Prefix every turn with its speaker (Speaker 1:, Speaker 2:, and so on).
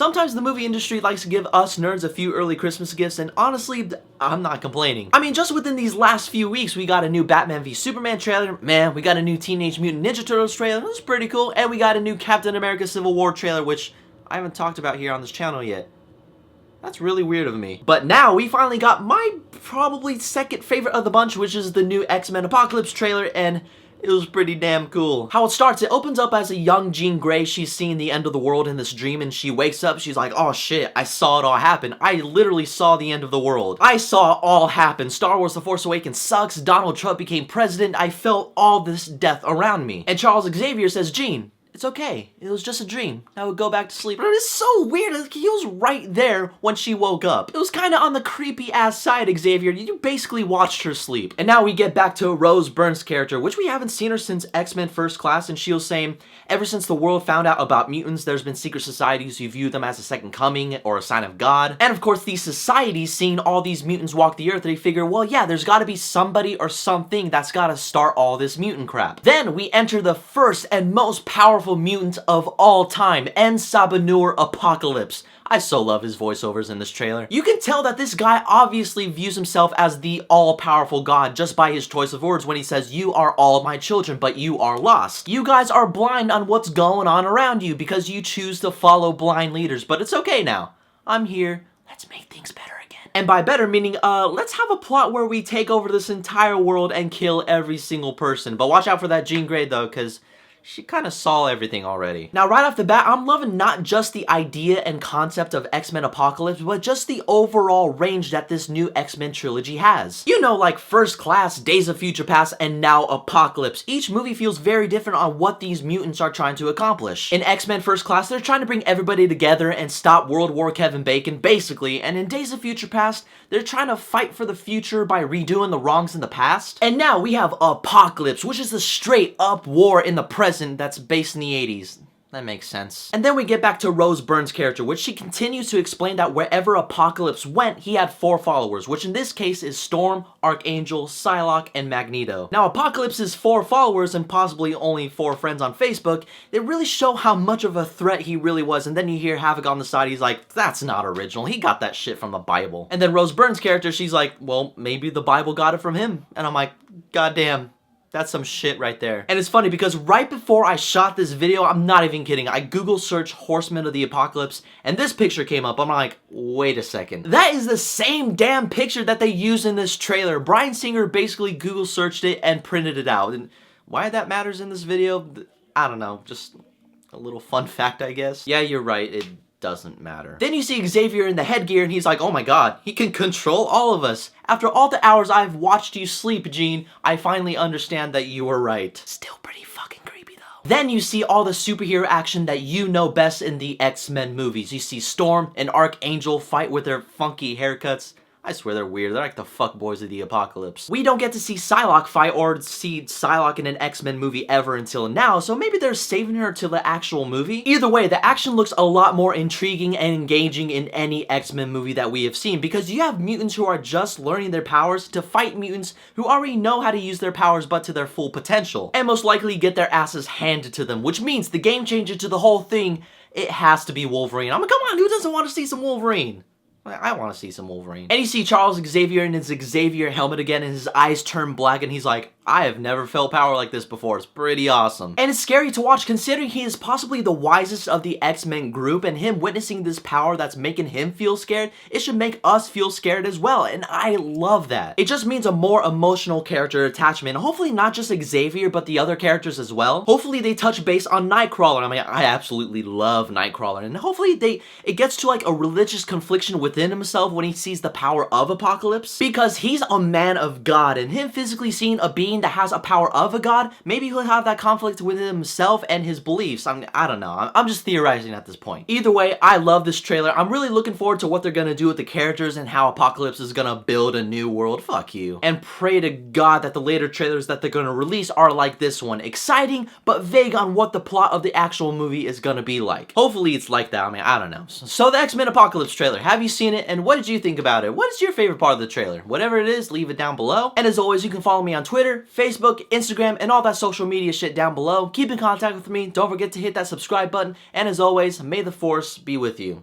Speaker 1: Sometimes the movie industry likes to give us nerds a few early Christmas gifts, and honestly, I'm not complaining. I mean, just within these last few weeks, we got a new Batman v Superman trailer, man, we got a new Teenage Mutant Ninja Turtles trailer, that was pretty cool, and we got a new Captain America Civil War trailer, which I haven't talked about here on this channel yet. That's really weird of me. But now we finally got my probably second favorite of the bunch, which is the new X-Men Apocalypse trailer, and it was pretty damn cool. How it starts, it opens up as a young Jean Grey. She's seeing the end of the world in this dream, and she wakes up, she's like, oh shit, I saw it all happen. I literally saw the end of the world. I saw it all happen. Star Wars The Force Awakens sucks. Donald Trump became president. I felt all this death around me. And Charles Xavier says, Jean, it's okay. It was just a dream. I would go back to sleep. But it's so weird. He was right there when she woke up. It was kind of on the creepy ass side, Xavier. You basically watched her sleep. And now we get back to Rose Byrne's character, which we haven't seen her since X-Men First Class, and she was saying, ever since the world found out about mutants, there's been secret societies who view them as a second coming or a sign of God. And of course, these societies, seeing all these mutants walk the earth, they figure, well, yeah, there's gotta be somebody or something that's gotta start all this mutant crap. Then we enter the first and most powerful mutant of all time, En Sabah Nur Apocalypse. I so love his voiceovers in this trailer. You can tell that this guy obviously views himself as the all-powerful god just by his choice of words when he says, you are all my children, but you are lost. You guys are blind on what's going on around you because you choose to follow blind leaders, but it's okay now. I'm here. Let's make things better again. And by better meaning, let's have a plot where we take over this entire world and kill every single person. But watch out for that Jean Grey though, because she kind of saw everything already. Now, right off the bat, I'm loving not just the idea and concept of X-Men Apocalypse, but just the overall range that this new X-Men trilogy has. You know, like First Class, Days of Future Past, and now Apocalypse. Each movie feels very different on what these mutants are trying to accomplish. In X-Men First Class, they're trying to bring everybody together and stop World War Kevin Bacon, basically, and in Days of Future Past, they're trying to fight for the future by redoing the wrongs in the past. And now we have Apocalypse, which is the straight-up war in the present that's based in the 80s. That makes sense. And then we get back to Rose Byrne's character, which she continues to explain that wherever Apocalypse went, he had 4 followers, which in this case is Storm, Archangel, Psylocke, and Magneto. Now, Apocalypse's 4 followers and possibly only 4 friends on Facebook, they really show how much of a threat he really was, and then you hear Havoc on the side, he's like, that's not original, he got that shit from the Bible. And then Rose Byrne's character, she's like, well, maybe the Bible got it from him. And I'm like, goddamn. That's some shit right there. And it's funny because right before I shot this video, I'm not even kidding, I Google searched Horsemen of the Apocalypse and this picture came up. I'm like, wait a second. That is the same damn picture that they use in this trailer. Bryan Singer basically Google searched it and printed it out. And why that matters in this video, I don't know, just a little fun fact, I guess. Yeah, you're right, it doesn't matter. Then you see Xavier in the headgear and he's like, oh my god, he can control all of us. After all the hours I've watched you sleep, Jean, I finally understand that you were right. Still pretty fucking creepy though. Then you see all the superhero action that you know best in the X-Men movies. You see Storm and Archangel fight with their funky haircuts. I swear they're weird. They're like the fuckboys of the apocalypse. We don't get to see Psylocke fight or see Psylocke in an X-Men movie ever until now, so maybe they're saving her till the actual movie? Either way, the action looks a lot more intriguing and engaging in any X-Men movie that we have seen, because you have mutants who are just learning their powers to fight mutants who already know how to use their powers but to their full potential, and most likely get their asses handed to them, which means the game changer to the whole thing, it has to be Wolverine. I'm like, come on, who doesn't want to see some Wolverine? I want to see some Wolverine. And you see Charles Xavier in his Xavier helmet again and his eyes turn black and he's like, I have never felt power like this before. It's pretty awesome. And it's scary to watch considering he is possibly the wisest of the X-Men group, and him witnessing this power that's making him feel scared, it should make us feel scared as well, and I love that. It just means a more emotional character attachment. Hopefully not just Xavier, but the other characters as well. Hopefully they touch base on Nightcrawler. I mean, I absolutely love Nightcrawler, and hopefully it gets to like a religious confliction within himself when he sees the power of Apocalypse, because he's a man of God, and him physically seeing a being that has a power of a god, maybe he'll have that conflict within himself and his beliefs. I mean, I don't know. I'm just theorizing at this point. Either way, I love this trailer. I'm really looking forward to what they're gonna do with the characters and how Apocalypse is gonna build a new world. Fuck you. And pray to God that the later trailers that they're gonna release are like this one. Exciting, but vague on what the plot of the actual movie is gonna be like. Hopefully it's like that. I mean, I don't know. So the X-Men Apocalypse trailer, have you seen it? And what did you think about it? What is your favorite part of the trailer? Whatever it is, leave it down below. And as always, you can follow me on Twitter, Twitter, Facebook, Instagram, and all that social media shit down below. Keep in contact with me. Don't forget to hit that subscribe button. And as always, may the Force be with you.